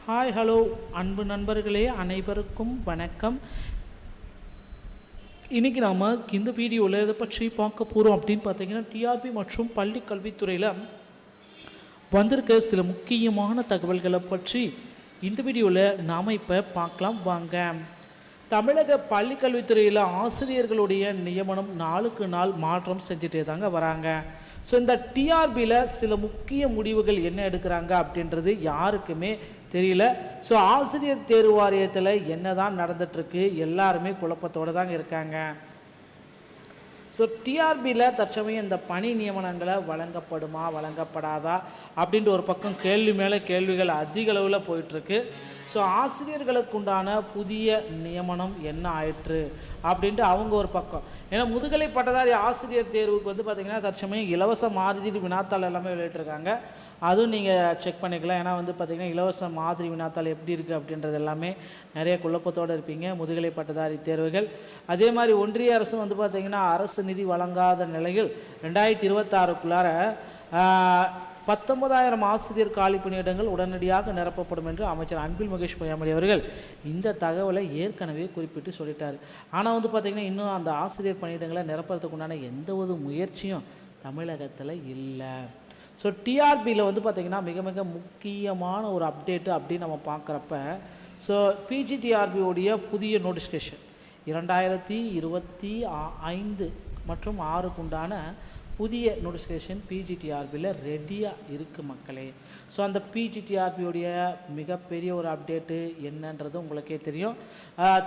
Hi hello அன்பு நண்பர்களே, அனைவருக்கும் வணக்கம். இன்றைக்கி நாம் இந்த வீடியோவில் இதை பற்றி பார்க்க போகிறோம் அப்படின்னு பார்த்தீங்கன்னா, டிஆர்பி மற்றும் பள்ளி கல்வித்துறையில் வந்திருக்க சில முக்கியமான தகவல்களை பற்றி இந்த வீடியோவில் நாம் இப்போ பார்க்கலாம் வாங்க. தமிழக பள்ளி கல்வித்துறையில் ஆசிரியர்களுடைய நியமனம் நாளுக்கு நாள் மாற்றம் செஞ்சுட்டே தாங்க வராங்க. ஸோ இந்த டிஆர்பியில் சில முக்கிய முடிவுகள் என்ன எடுக்கிறாங்க அப்படின்றது யாருக்குமே தெரியல. ஸோ ஆசிரியர் தேர்வு வாரியத்தில் என்ன தான் நடந்துகிட்ருக்கு, எல்லாருமே குழப்பத்தோடு தாங்க இருக்காங்க. ஸோ டிஆர்பியில் தற்சமயம் இந்த பணி நியமனங்களை வழங்கப்படுமா வழங்கப்படாதா அப்படின்ட்டு ஒரு பக்கம் கேள்வி மேலே கேள்விகள் அதிக அளவில் போயிட்டுருக்கு. ஸோ ஆசிரியர்களுக்கு உண்டான புதிய நியமனம் என்ன ஆயிற்று அப்படின்ட்டு அவங்க ஒரு பக்கம். ஏன்னா முதுகலை பட்டதாரி ஆசிரியர் தேர்வுக்கு பார்த்திங்கன்னா தற்சமயம் இலவச மாதிரி வினாத்தாள் எல்லாமே வெளியிட்டிருக்காங்க. அதுவும் நீங்கள் செக் பண்ணிக்கலாம். ஏன்னா பார்த்திங்கன்னா இலவச மாதிரி வினாத்தாள் எப்படி இருக்குது அப்படின்றது எல்லாமே நிறைய குழப்பத்தோடு இருப்பீங்க முதுகலை பட்டதாரி தேர்வுகள். அதே மாதிரி ஒன்றிய அரசும் பார்த்திங்கன்னா அரசு நிதி வழங்காத நிலையில் 2026க்குள்ளார 19,000 ஆசிரியர் காலி பணியிடங்கள் உடனடியாக நிரப்பப்படும் என்று அமைச்சர் அன்பில் மகேஷ் பொய்யாமொழி அவர்கள் இந்த தகவலை ஏற்கனவே குறிப்பிட்டு சொல்லிட்டார். ஆனால் பார்த்திங்கன்னா இன்னும் அந்த ஆசிரியர் பணியிடங்களை நிரப்புறதுக்கு உண்டான எந்த ஒரு முயற்சியும் தமிழகத்தில் இல்லை. ஸோ டிஆர்பியில் பார்த்திங்கன்னா மிக மிக முக்கியமான ஒரு அப்டேட்டு அப்படின்னு நம்ம பார்க்குறப்ப, ஸோ பிஜிடிஆர்பியோடைய புதிய நோட்டிஃபிகேஷன் 2025 மற்றும் 6க்கு உண்டான புதிய நோட்டிஃபிகேஷன் பிஜிடிஆர்பியில் ரெடியாக இருக்குது மக்களே. ஸோ அந்த பிஜிடிஆர்பியோடைய மிகப்பெரிய ஒரு அப்டேட்டு என்னன்றது உங்களுக்கே தெரியும்.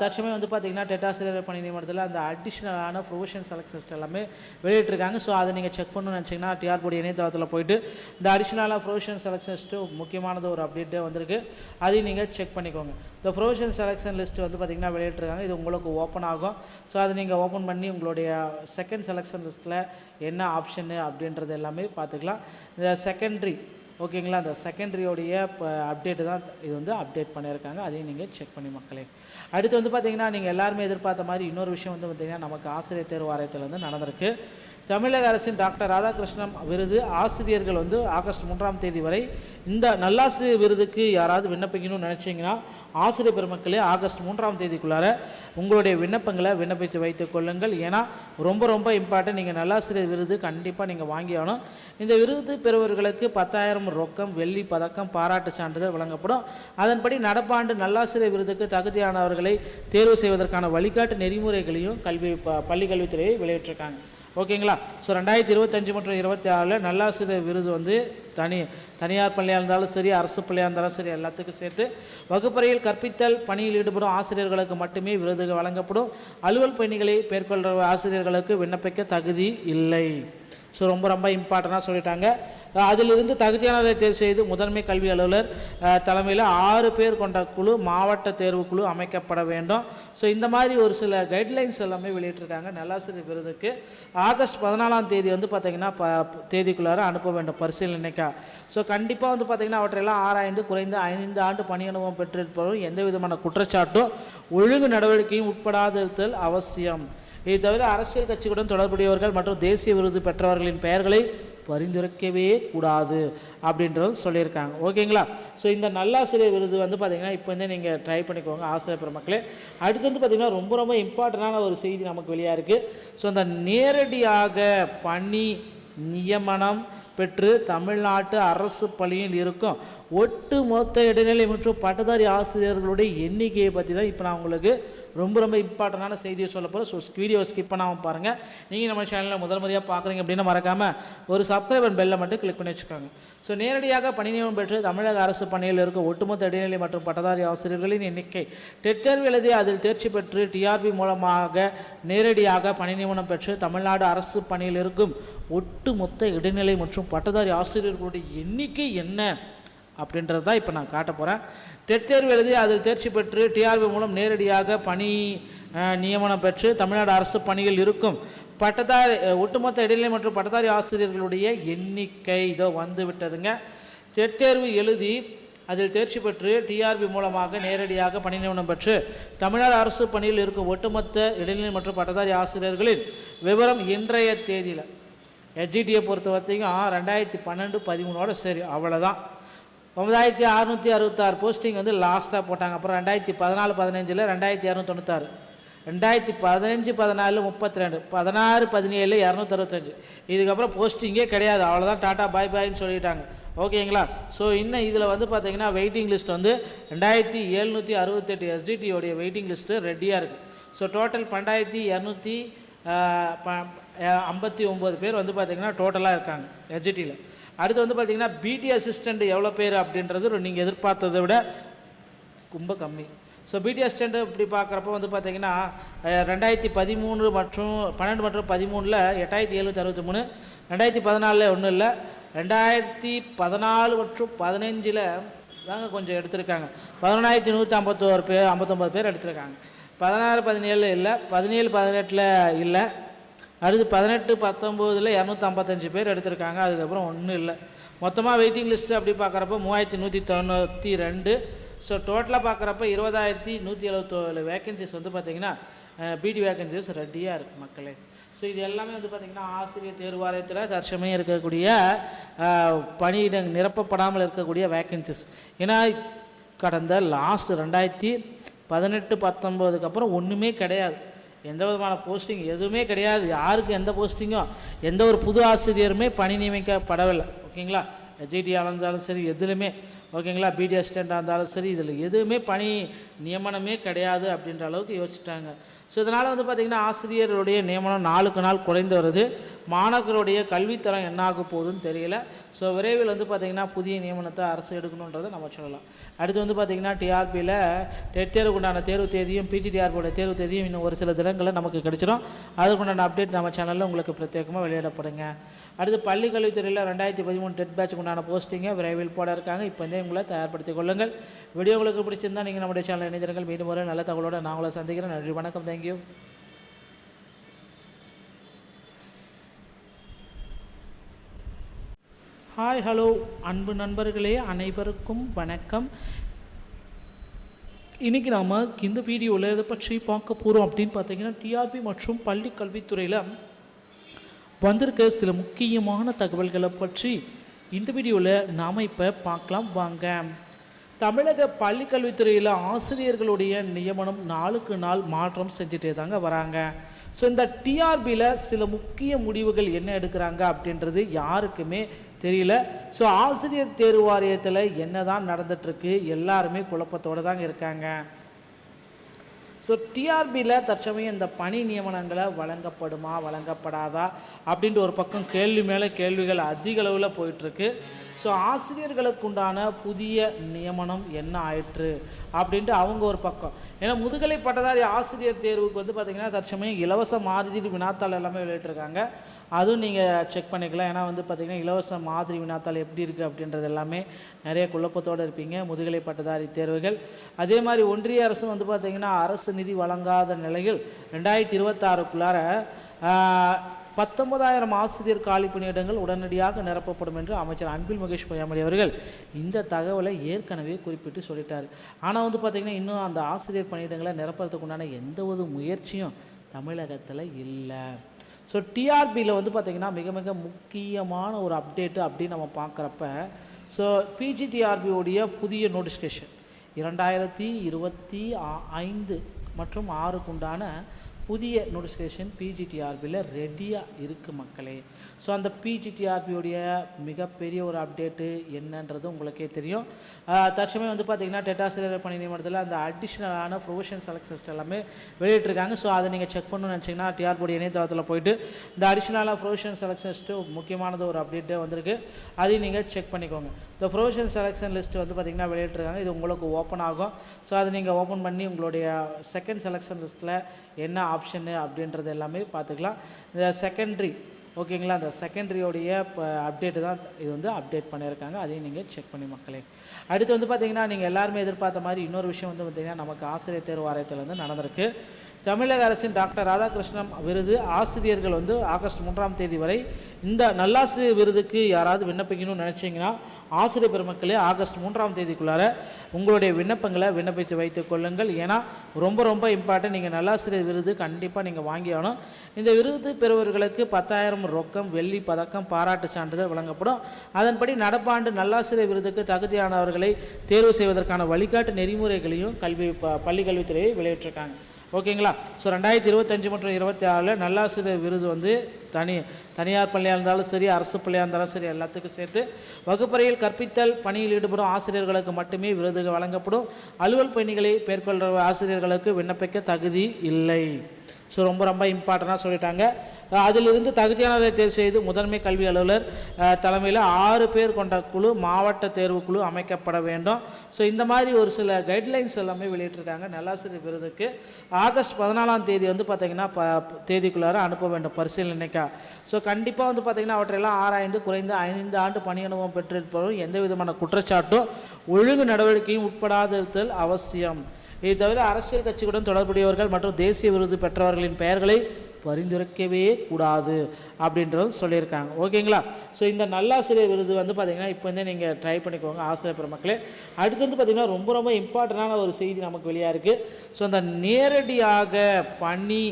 தற்சமயம் பார்த்திங்கன்னா டெட்டாசிரியர் பணி நியமனத்தில் அந்த அடிஷ்னலான ப்ரொவிஷன் செலக்ஷன் லிஸ்ட் எல்லாமே வெளியிட்டிருக்காங்க. ஸோ அதை நீங்கள் செக் பண்ணணும்னு நினச்சிங்கன்னா டிஆர்பியோடைய இணையதளத்தில் போய்ட்டு இந்த அடிஷ்னலான ப்ரொவிஷன் செலக்ஷன் லிஸ்ட்டு முக்கியமானது ஒரு அப்டேட்டே வந்திருக்கு. அதையும் நீங்கள் செக் பண்ணிக்கோங்க. இந்த ப்ரொவிஷன் செலக்ஷன் லிஸ்ட்டு பார்த்திங்கன்னா வெளியிட்டிருக்காங்க. இது உங்களுக்கு ஓப்பன் ஆகும். ஸோ அதை நீங்கள் ஓப்பன் பண்ணி உங்களுடைய செகண்ட் செலக்ஷன் லிஸ்ட்டில் என்ன ஆப்ஷனு அப்படின்றது எல்லாமே பார்த்துக்கலாம். இந்த செகண்ட்ரி ஓகேங்களா, அந்த செகண்ட்ரியோடைய அப்டேட்டு தான் இது அப்டேட் பண்ணியிருக்காங்க. அதையும் நீங்கள் செக் பண்ணி மக்களே. அடுத்து பார்த்திங்கன்னா நீங்கள் எல்லாருமே எதிர்பார்த்த மாதிரி இன்னொரு விஷயம் பார்த்திங்கன்னா நமக்கு ஆசிரியர் தேர்வு வாரியத்தில் நடந்திருக்கு. தமிழக அரசின் டாக்டர் ராதாகிருஷ்ணன் விருது ஆசிரியர்கள் ஆகஸ்ட் 3ஆம் தேதி வரை இந்த நல்லாசிரியர் விருதுக்கு யாராவது விண்ணப்பிக்கணும்னு நினச்சிங்கன்னா ஆசிரியர் பெருமக்களே ஆகஸ்ட் 3ஆம் தேதிக்குள்ளார உங்களுடைய விண்ணப்பங்களை விண்ணப்பித்து வைத்துக் கொள்ளுங்கள். ஏன்னா ரொம்ப ரொம்ப இம்பார்ட்டன்ட். நீங்கள் நல்லாசிரியர் விருது கண்டிப்பாக நீங்கள் வாங்கி ஆகணும். இந்த விருது பெறுவர்களுக்கு 10,000 ரொக்கம், வெள்ளி பதக்கம், பாராட்டு சான்றிதழ் வழங்கப்படும். அதன்படி நடப்பாண்டு நல்லாசிரியர் விருதுக்கு தகுதியானவர்களை தேர்வு செய்வதற்கான வழிகாட்டு நெறிமுறைகளையும் பள்ளி கல்வித்துறையை வெளியிட்டிருக்காங்க. ஓகேங்களா. ஸோ 2025 மற்றும் 2026 நல்லாசிரியர் விருது தனியார் பள்ளியாக இருந்தாலும் சரி, அரசு பள்ளியாக இருந்தாலும் சரி, எல்லாத்துக்கும் சேர்த்து வகுப்பறையில் கற்பித்தல் பணியில் ஈடுபடும் ஆசிரியர்களுக்கு மட்டுமே விருதுகள் வழங்கப்படும். அலுவல் பணிகளை மேற்கொள்கிற ஆசிரியர்களுக்கு விண்ணப்பிக்க தகுதி இல்லை. ஸோ ரொம்ப ரொம்ப இம்பார்ட்டண்ட்டாக சொல்லிட்டாங்க. அதிலிருந்து தகுதியானதை தேர்வு செய்து முதன்மை கல்வி அலுவலர் தலைமையில் 6 பேர் கொண்ட குழு, மாவட்ட தேர்வு குழு அமைக்கப்பட வேண்டும். ஸோ இந்த மாதிரி ஒரு சில கைட்லைன்ஸ் எல்லாமே வெளியிட்டிருக்காங்க. நல்லாசிரியர் விருதுக்கு ஆகஸ்ட் 14ஆம் தேதி பார்த்திங்கன்னா தேதிக்குள்ளார அனுப்ப வேண்டும் பரிசீலனைக்கா. ஸோ கண்டிப்பாக பார்த்திங்கன்னா அவற்றையெல்லாம் ஆராய்ந்து குறைந்த 5 ஆண்டு பணி அனுபவம் பெற்றிருப்பவரும் எந்த விதமான குற்றச்சாட்டும் ஒழுங்கு நடவடிக்கையும் உட்படாதிருத்தல் அவசியம். இது தவிர அரசியல் கட்சிகளுடன் தொடர்புடையவர்கள் மற்றும் தேசிய விருது பெற்றவர்களின் பெயர்களை பரிந்துரைக்கவே கூடாது அப்படின்றது சொல்லியிருக்காங்க. ஓகேங்களா. ஸோ இந்த நல்லாசிரியர் விருது பார்த்திங்கன்னா இப்போ நீங்கள் ட்ரை பண்ணிக்கோங்க ஆசிரியர் பெருமக்களே. அடுத்து பார்த்திங்கன்னா ரொம்ப ரொம்ப இம்பார்ட்டண்டான ஒரு செய்தி நமக்கு வெளியாக இருக்குது. ஸோ இந்த நேரடியாக பணி நியமனம் பெற்று தமிழ்நாட்டு அரசு பள்ளியில் இருக்கும் ஒட்டுமொத்த இடைநிலை மற்றும் பட்டதாரி ஆசிரியர்களுடைய எண்ணிக்கையை பற்றி தான் இப்போ நான் உங்களுக்கு ரொம்ப ரொம்ப இம்பார்ட்டண்டான செய்தியை சொல்ல போகிறேன். ஸோ வீடியோ ஸ்கிப் பண்ணாமல் பாருங்கள். நீங்கள் நம்ம சேனலில் முதல் முறையாக பார்க்குறீங்க அப்படின்னா மறக்காமல் ஒரு சப்ஸ்கிரைப் அண்ட் பெல்லை மட்டும் கிளிக் பண்ணி வச்சுக்கோங்க. ஸோ நேரடியாக பணி நியமனம் பெற்று தமிழக அரசு பணியில் இருக்கும் ஒட்டுமொத்த இடைநிலை மற்றும் பட்டதாரி ஆசிரியர்களின் எண்ணிக்கை டெட் தேர்வு எழுதி அதில் தேர்ச்சி பெற்று டிஆர்பி மூலமாக நேரடியாக பணி நியமனம் பெற்று தமிழ்நாடு அரசு பணியில் இருக்கும் ஒட்டுமொத்த இடைநிலை மற்றும் பட்டதாரி ஆசிரியர்களுடைய எண்ணிக்கை என்ன அப்படின்றது தான் இப்போ நான் காட்ட போகிறேன். டெட் தேர்வு எழுதி அதில் தேர்ச்சி பெற்று டிஆர்பி மூலம் நேரடியாக பணி நியமனம் பெற்று தமிழ்நாடு அரசு பணியில் இருக்கும் ஒட்டுமொத்த இடைநிலை மற்றும் பட்டதாரி ஆசிரியர்களுடைய எண்ணிக்கை இதோ விட்டதுங்க. டெட் தேர்வு எழுதி அதில் தேர்ச்சி பெற்று டிஆர்பி மூலமாக நேரடியாக பணி நியமனம் பெற்று தமிழ்நாடு அரசு பணியில் இருக்கும் ஒட்டுமொத்த இடைநிலை மற்றும் பட்டதாரி ஆசிரியர்களின் விவரம் இன்றைய தேதியில் எஸ்ஜிடியை பொறுத்த வரைக்கும் 2012-13 சரி அவ்வளோதான். 9666 போஸ்டிங் வந்து லாஸ்ட்டாக போட்டாங்க. அப்புறம் 2014-15 2296, 2015-14 32, 16-17 265. இதுக்கப்புறம் போஸ்டிங்கே கிடையாது, அவ்வளோதான், டாட்டா பாய் பாய்ன்னு சொல்லிட்டாங்க. ஓகேங்களா? ஸோ இன்னும் இதில் வந்து பார்த்திங்கன்னா வெயிட்டிங் லிஸ்ட் வந்து 2768 எஸ்ஜிடியோடைய வெயிட்டிங் லிஸ்ட்டு ரெடியாக இருக்குது. ஸோ டோட்டல் 12259 பேர் வந்து பார்த்திங்கன்னா டோட்டலாக இருக்காங்க எஸ்ஜிடியில். அடுத்து வந்து பார்த்திங்கன்னா பிடி அசிஸ்டண்ட் எவ்வளோ பேர் அப்படின்றது நீங்கள் எதிர்பார்த்ததை விட ரொம்ப கம்மி. ஸோ பிடி அசிஸ்டண்ட்டு இப்படி பார்க்குறப்ப வந்து பார்த்திங்கன்னா 2013 மற்றும் 12 மற்றும் 13 8763, 2014 ஒன்றும் இல்லை, 2014 மற்றும் 15 தாங்க கொஞ்சம் எடுத்திருக்காங்க, 11,151 பேர் 59 பேர் எடுத்திருக்காங்க. 16-17 இல்லை, 17-18 இல்லை. அடுத்து 18-19 255 பேர் எடுத்திருக்காங்க. அதுக்கப்புறம் ஒன்றும் இல்லை. மொத்தமாக வெயிட்டிங் லிஸ்ட்டு அப்படி பார்க்குறப்ப 3192. ஸோ டோட்டலாக பார்க்குறப்ப 20,177 வேக்கன்சிஸ் வந்து பார்த்திங்கன்னா பிடி வேக்கன்சிஸ் ரெடியாக இருக்குது மக்களே. ஸோ இது எல்லாமே வந்து பார்த்திங்கன்னா ஆசிரியர் தேர்வு வாரியத்தில் தற்சமயம் இருக்கக்கூடிய பணியிடங்கள் நிரப்பப்படாமல் இருக்கக்கூடிய வேக்கன்சிஸ். ஏன்னா கடந்த லாஸ்ட் 2018-19 அப்புறம் ஒன்றுமே கிடையாது, எந்த விதமான போஸ்டிங் எதுவுமே கிடையாது. யாருக்கு எந்த போஸ்டிங்கும் எந்த ஒரு புது ஆசிரியருமே பணி நியமிக்கப்படவில்லை. ஓகேங்களா? ஜிடியாக இருந்தாலும் சரி, எதுலையுமே ஓகேங்களா, பிடி அசிஸ்டண்ட்டாக இருந்தாலும் சரி, இதில் எதுவுமே பணி நியமனமே கிடையாது அப்படின்ற அளவுக்கு யோசிச்சிட்டாங்க. ஸோ இதனால் வந்து பார்த்திங்கன்னா ஆசிரியர்களுடைய நியமனம் நாளுக்கு நாள் குறைந்து வருது. மாணவர்களுடைய கல்வித்தரம் என்ன ஆக போகுதுன்னு தெரியல. ஸோ விரைவில் வந்து பார்த்திங்கன்னா புதிய நியமனத்தை அரசு எடுக்கணுன்றதை நம்ம சொல்லலாம். அடுத்து வந்து பார்த்திங்கன்னா டிஆர்பியில் டெட் தேர்வுக்குண்டான தேர்வு தேதியும் பிஜிடிஆர்பியோட தேர்வு தேதியும் இன்னும் ஒரு சில தினங்களில் நமக்கு கிடைச்சிடும். அதுக்குண்டான அப்டேட் நம்ம சேனலில் உங்களுக்கு பிரத்யேகமாக வெளியிடப்படுங்க. அடுத்து பள்ளி கல்வித்துறையில் 2013 டெட் பேட்சுக்கு உண்டான போஸ்டிங்கை விரைவில் போட இருக்காங்க. இப்போ உங்களை தயார்படுத்திக் கொள்ளுங்கள். வீடியோ உங்களுக்கு பிடிச்சிருந்தால் நீங்கள் நம்முடைய சேனல் இணைந்திருங்கள். மீண்டும் ஒரு நல்ல தகவலோடு நான் உங்களை சந்திக்கிறேன். நன்றி, வணக்கம், தேங்க்யூ. ஹாய், ஹலோ அன்பு நண்பர்களே, அனைவருக்கும் வணக்கம். இன்றைக்கி நாம் இந்த வீடியோவில் இதை பற்றி பார்க்க போகிறோம் அப்படின்னு பார்த்தீங்கன்னா டிஆர்பி மற்றும் பள்ளி கல்வித்துறையில் வந்திருக்க சில முக்கியமான தகவல்களை பற்றி இந்த வீடியோவில் நாம் இப்போ பார்க்கலாம் வாங்க. தமிழக பள்ளிக்கல்வித்துறையில் ஆசிரியர்களுடைய நியமனம் நாளுக்கு நாள் மாற்றம் செஞ்சுட்டே தாங்க வராங்க. ஸோ இந்த டிஆர்பியில் சில முக்கிய முடிவுகள் என்ன எடுக்கிறாங்க அப்படின்றது யாருக்குமே தெரியல. ஸோ ஆசிரியர் தேர்வு வாரியத்தில் என்ன தான் நடந்துகிட்ருக்கு, எல்லாருமே குழப்பத்தோடு தாங்க இருக்காங்க. ஸோ டிஆர்பியில் தற்சமயம் இந்த பணி நியமனங்களை வழங்கப்படுமா வழங்கப்படாதா அப்படின்ற ஒரு பக்கம் கேள்வி மேலே கேள்விகள் அதிக அளவில் போயிட்டுருக்கு. ஸோ ஆசிரியர்களுக்கு உண்டான புதிய நியமனம் என்ன ஆயிற்று அப்படின்ட்டு அவங்க ஒரு பக்கம். ஏன்னா முதுகலை பட்டதாரி ஆசிரியர் தேர்வுக்கு வந்து பார்த்திங்கன்னா தற்சமயம் இலவச மாதிரி வினாத்தாள் எல்லாமே வெளியிட்டிருக்காங்க. அதுவும் நீங்கள் செக் பண்ணிக்கலாம். ஏன்னா வந்து பார்த்திங்கன்னா இலவச மாதிரி வினாத்தாள் எப்படி இருக்குது அப்படின்றது எல்லாமே நிறைய குழப்பத்தோடு இருப்பீங்க முதுகலை பட்டதாரி தேர்வுகள். அதே மாதிரி ஒன்றிய அரசும் வந்து பார்த்திங்கன்னா அரசு நிதி வழங்காத நிலையில் 2026க்குள்ளார 19,000 ஆசிரியர் காலி பணியிடங்கள் உடனடியாக நிரப்பப்படும் என்று அமைச்சர் அன்பில் மகேஷ் பொய்யாமொழி அவர்கள் இந்த தகவலை ஏற்கனவே குறிப்பிட்டு சொல்லிட்டார். ஆனால் வந்து பார்த்திங்கன்னா இன்னும் அந்த ஆசிரியர் பணியிடங்களை நிரப்புறதுக்கு உண்டான எந்த ஒரு முயற்சியும் தமிழகத்தில் இல்லை. ஸோ டிஆர்பியில் வந்து பார்த்திங்கன்னா மிக மிக முக்கியமான ஒரு அப்டேட்டு அப்படின்னு நம்ம பார்க்குறப்ப, ஸோ பிஜிடிஆர்பியோடைய புதிய நோட்டிஃபிகேஷன் 2025 மற்றும் 6க்கு உண்டான புதிய நோட்டிஃபிகேஷன் பிஜிடிஆர்பியில் ரெடியாக இருக்குது மக்களே. ஸோ அந்த பிஜிடிஆர்பியோடைய மிகப்பெரிய ஒரு அப்டேட்டு என்னன்றது உங்களுக்கே தெரியும். தற்சமயம் வந்து பார்த்திங்கன்னா டெட் ஆசிரியர் பணி நியமனத்தில் அந்த அடிஷ்னலான ப்ரொவிஷன் செலக்ட் சிஸ்டம் எல்லாமே வெளியிட்டிருக்காங்க. ஸோ அதை நீங்கள் செக் பண்ணணும்னு நினச்சிங்கன்னா டிஆர்பியோடைய இணையதளத்தில் போயிட்டு இந்த அடிஷ்னலான ப்ரொவிஷன் செலக்ஷன் லிஸ்ட்டு முக்கியமானது ஒரு அப்டேட்டு வந்திருக்கு, அதையும் நீங்கள் செக் பண்ணிக்கோங்க. இந்த ப்ரொவிஷன் செலெக்ஷன் லிஸ்ட்டு வந்து பார்த்திங்கன்னா வெளியிட்டிருக்காங்க. இது உங்களுக்கு ஓப்பன் ஆகும். ஸோ அதை நீங்கள் ஓப்பன் பண்ணி உங்களுடைய செகண்ட் செலெக்ஷன் லிஸ்ட்டில் என்ன ஆப்ஷனு அப்படின்றது எல்லாமே பார்த்துக்கலாம். இந்த செகண்ட்ரி ஓகேங்களா, அந்த செகண்ட்ரியோடைய இப்போ அப்டேட்டு தான் இது வந்து அப்டேட் பண்ணியிருக்காங்க, அதையும் நீங்கள் செக் பண்ணி மக்களே. அடுத்து வந்து பார்த்திங்கன்னா நீங்கள் எல்லாருமே எதிர்பார்த்த மாதிரி இன்னொரு விஷயம் வந்து பார்த்திங்கன்னா நமக்கு ஆசிரியர் தேர்வு வாரியத்தில் வந்து நடந்திருக்கு. தமிழக அரசின் டாக்டர் ராதாகிருஷ்ணன் விருது ஆசிரியர்கள் வந்து ஆகஸ்ட் 3ஆம் தேதி வரை இந்த நல்லாசிரியர் விருதுக்கு யாராவது விண்ணப்பிக்கணும்னு நினச்சிங்கன்னா ஆசிரியர் பெருமக்களே ஆகஸ்ட் 3ஆம் தேதிக்குள்ளார உங்களுடைய விண்ணப்பங்களை விண்ணப்பித்து வைத்துக் கொள்ளுங்கள். ஏன்னா ரொம்ப இம்பார்ட்டன்ட். நீங்கள் நல்லாசிரியர் விருது கண்டிப்பாக நீங்கள் வாங்கி ஆகணும். இந்த விருது பெறுவர்களுக்கு 10,000 ரொக்கம், வெள்ளி பதக்கம், பாராட்டு சான்றிதழ் வழங்கப்படும். அதன்படி நடப்பாண்டு நல்லாசிரியர் விருதுக்கு தகுதியானவர்களை தேர்வு செய்வதற்கான வழிகாட்டு நெறிமுறைகளையும் பள்ளி கல்வித்துறையை வெளியிட்டிருக்காங்க. ஓகேங்களா? ஸோ 2025 மற்றும் 26 நல்லாசிரியர் விருது வந்து தனியார் பள்ளியாக இருந்தாலும் சரி, அரசு பள்ளியாக இருந்தாலும் சரி, எல்லாத்துக்கும் சேர்த்து வகுப்பறையில் கற்பித்தல் பணியில் ஈடுபடும் ஆசிரியர்களுக்கு மட்டுமே விருதுகள் வழங்கப்படும். அலுவல் பணிகளை மேற்கொள்கிற ஆசிரியர்களுக்கு விண்ணப்பிக்க தகுதி இல்லை. ஸோ ரொம்ப இம்பார்ட்டண்ட்டாக சொல்லிட்டாங்க. அதிலிருந்து தகுதியானதை தேர்வு செய்து முதன்மை கல்வி அலுவலர் தலைமையில் 6 பேர் கொண்ட குழு, மாவட்ட தேர்வு குழு அமைக்கப்பட வேண்டும். ஸோ இந்த மாதிரி ஒரு சில கைட்லைன்ஸ் எல்லாமே வெளியிட்டிருக்காங்க. நல்லாசிரியர் விருதுக்கு ஆகஸ்ட் 14ஆம் தேதி வந்து பார்த்திங்கன்னா தேதிக்குள்ளார அனுப்ப வேண்டும் பரிசீலனைக்கா. ஸோ கண்டிப்பாக வந்து பார்த்திங்கன்னா அவற்றையெல்லாம் ஆராய்ந்து குறைந்த 5 ஆண்டு பணி அனுபவம் பெற்றிருப்பவரும் எந்த விதமான குற்றச்சாட்டும் ஒழுங்கு நடவடிக்கையும் உட்படாதிருத்தல் அவசியம். இது தவிர அரசியல் கட்சிகளுடன் தொடர்புடையவர்கள் மற்றும் தேசிய விருது பெற்றவர்களின் பெயர்களை பரிந்துரைக்கவே கூடாது அப்படின்றது சொல்லியிருக்காங்க. ஓகேங்களா? ஸோ இந்த நல்லாசிரியர் விருது வந்து பார்த்திங்கன்னா இப்போ வந்து நீங்கள் ட்ரை பண்ணிக்கோங்க ஆசிரியர் பெருமக்களே. அடுத்து வந்து பார்த்திங்கன்னா ரொம்ப இம்பார்ட்டண்டான ஒரு செய்தி நமக்கு வெளியாக இருக்குது. ஸோ அந்த நேரடியாக பணி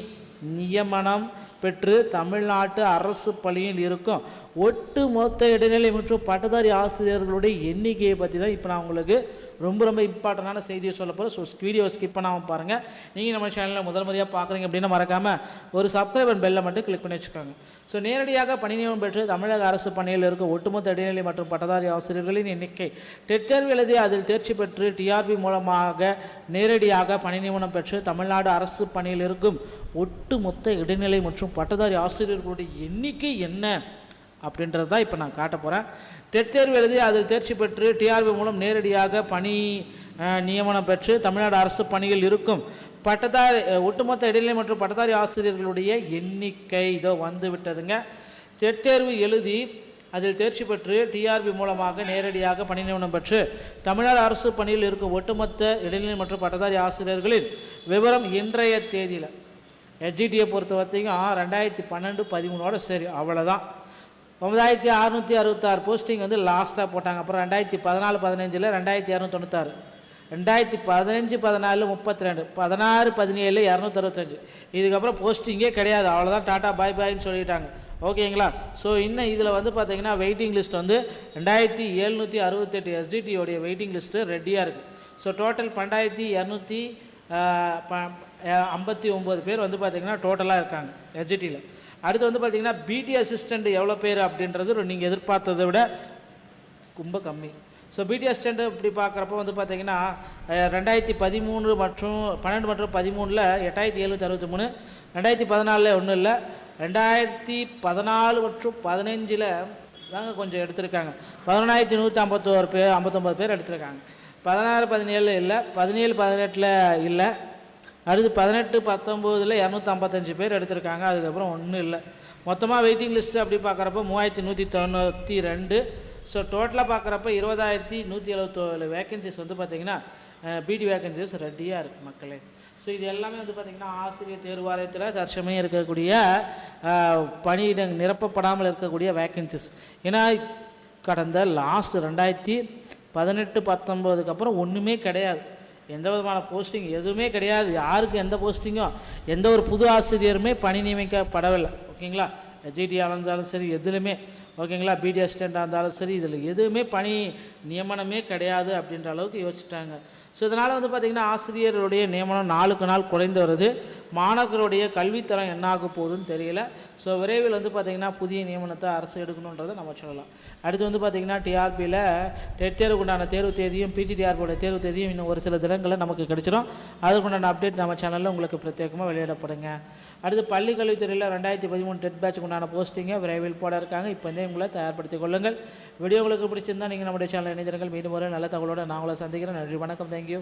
நியமனம் பெற்று தமிழ்நாட்டு அரசு பள்ளியில் இருக்கும் ஒட்டுமொத்த இடைநிலை மற்றும் பட்டதாரி ஆசிரியர்களுடைய எண்ணிக்கையை பற்றி தான் இப்போ நான் உங்களுக்கு ரொம்ப இம்பார்ட்டண்டான செய்தியை சொல்ல போகிறேன். ஸோ வீடியோ ஸ்கிப் பண்ணாமல் பாருங்கள். நீங்கள் நம்ம சேனலில் முதல் முறையாக பார்க்குறீங்க அப்படின்னா மறக்காமல் ஒரு சப்ஸ்கிரைப் அண்ட் பெல்லை மட்டும் கிளிக் பண்ணி வச்சுக்கோங்க. ஸோ நேரடியாக பணி நியமனம் பெற்று தமிழக அரசு பணியில் இருக்கும் ஒட்டுமொத்த இடைநிலை மற்றும் பட்டதாரி ஆசிரியர்களின் எண்ணிக்கை டெட் தேர்வு எழுதி அதில் தேர்ச்சி பெற்று டிஆர்பி மூலமாக நேரடியாக பணி நியமனம் பெற்று தமிழ்நாடு அரசு பணியில் இருக்கும் ஒட்டுமொத்த இடைநிலை மற்றும் பட்டதாரி ஆசிரியர்களுடைய எண்ணிக்கை என்ன அப்படின்றது தான் இப்போ நான் காட்ட போகிறேன். டெட் தேர்வு எழுதி அதில் தேர்ச்சி பெற்று டிஆர்பி மூலம் நேரடியாக பணி நியமனம் பெற்று தமிழ்நாடு அரசு பணியில் இருக்கும் ஒட்டுமொத்த இடைநிலை மற்றும் பட்டதாரி ஆசிரியர்களுடைய எண்ணிக்கை இதோ வந்து விட்டதுங்க. டெட் தேர்வு எழுதி அதில் தேர்ச்சி பெற்று டிஆர்பி மூலமாக நேரடியாக பணி நியமனம் பெற்று தமிழ்நாடு அரசு பணியில் இருக்கும் ஒட்டுமொத்த இடைநிலை மற்றும் பட்டதாரி ஆசிரியர்களின் விவரம் இன்றைய தேதியில் எஸ்ஜிடியை பொறுத்த வரைக்கும் 2012-13 சரி அவ்வளோதான். 9666 போஸ்டிங் வந்து லாஸ்ட்டாக போட்டாங்க. அப்புறம் 2014-15 2296, 2015-14 32, 16-17 265. இதுக்கப்புறம் போஸ்டிங்கே கிடையாது. அவ்வளோதான், டாட்டா பாய் பாய்ன்னு சொல்லிட்டாங்க. ஓகேங்களா? ஸோ இன்னும் இதில் வந்து பார்த்திங்கன்னா வெயிட்டிங் லிஸ்ட் வந்து 2768 எஸ்ஜிடியோடைய வெயிட்டிங் லிஸ்ட்டு ரெடியாக இருக்குது. ஸோ டோட்டல் 12,259 பேர் வந்து பார்த்திங்கன்னா டோட்டலாக இருக்காங்க எஸ்ஜிடியில். அடுத்து வந்து பார்த்திங்கன்னா பிடி அசிஸ்டண்ட் எவ்வளோ பேர் அப்படின்றது நீங்கள் எதிர்பார்த்ததை விட ரொம்ப கம்மி. ஸோ பிடி அசிஸ்டண்ட் இப்படி பார்க்குறப்ப வந்து பார்த்திங்கன்னா 2013 மற்றும் 12 மற்றும் 13 8763, 2014 ஒன்றும் இல்லை, 2014 மற்றும் 15 தாங்க கொஞ்சம் எடுத்திருக்காங்க. 11,151 பேர் 59 பேர் எடுத்திருக்காங்க. 16-17 இல்லை, 17-18 இல்லை. அடுத்து 18-19 255 பேர் எடுத்திருக்காங்க. அதுக்கப்புறம் ஒன்றும் இல்லை. மொத்தமாக வெயிட்டிங் லிஸ்ட்டு அப்படி பார்க்குறப்ப 3192. ஸோ டோட்டலாக பார்க்குறப்ப 20,177 வேக்கன்சிஸ் வந்து பார்த்திங்கன்னா பிடி வேக்கன்சிஸ் ரெடியாக இருக்குது மக்களே. ஸோ இது எல்லாமே வந்து பார்த்திங்கன்னா ஆசிரியர் தேர்வாலயத்தில் தற்சமயம் இருக்கக்கூடிய பணியிட நிரப்பப்படாமல் இருக்கக்கூடிய வேக்கன்சிஸ். ஏன்னா கடந்த லாஸ்ட் 2018-19 அப்புறம் ஒன்றுமே கிடையாது. எந்த விதமான போஸ்டிங் எதுவுமே கிடையாது. யாருக்கு எந்த போஸ்டிங்கும் எந்த ஒரு புது ஆசிரியருமே பணி நியமிக்கப்படவில்லை. ஓகேங்களா? ஜிடியாக இருந்தாலும் சரி எதுலையுமே, ஓகேங்களா, பிடி அசிஸ்டண்ட்டாக இருந்தாலும் சரி, இதில் எதுவுமே பணி நியமனமே கிடையாது அப்படின்ற அளவுக்கு யோசிச்சிட்டாங்க. ஸோ இதனால் வந்து பார்த்திங்கன்னா ஆசிரியருடைய நியமனம் நாளுக்கு நாள் குறைந்து வருது. மாணவர்களுடைய கல்வித்தரம் என்ன ஆக போகுதுன்னு தெரியல. ஸோ விரைவில் வந்து பார்த்திங்கன்னா புதிய நியமனத்தை அரசு எடுக்கணுன்றதை நம்ம சொல்லலாம். அடுத்து வந்து பார்த்திங்கன்னா டிஆர்பியில் டெட் தேர்வுக்குண்டான தேர்வு தேதியும் பிஜிடிஆர்பியோட தேர்வு தேதியும் இன்னும் ஒரு சில தினங்களில் நமக்கு கிடைச்சிடும். அதுக்குண்டான அப்டேட் நம்ம சேனலில் உங்களுக்கு பிரத்யேகமாக வெளியிடப்படுங்க. அடுத்து பள்ளி கல்வித்துறையில் 2013 டெட் பேட்சுக்கு உண்டான போஸ்டிங்கை விரைவில் போட இருக்காங்க. இப்போ வந்து உங்களை தயார்படுத்திக் கொள்ளுங்கள். வீடியோ உங்களுக்கு பிடிச்சிருந்தால் நீங்கள் நம்முடைய சேனல் இணைந்திருங்கள். மீண்டும் ஒரு நல்ல தகவலோடு நான் உங்களை சந்திக்கிறேன். நன்றி, வணக்கம், தேங்க்யூ.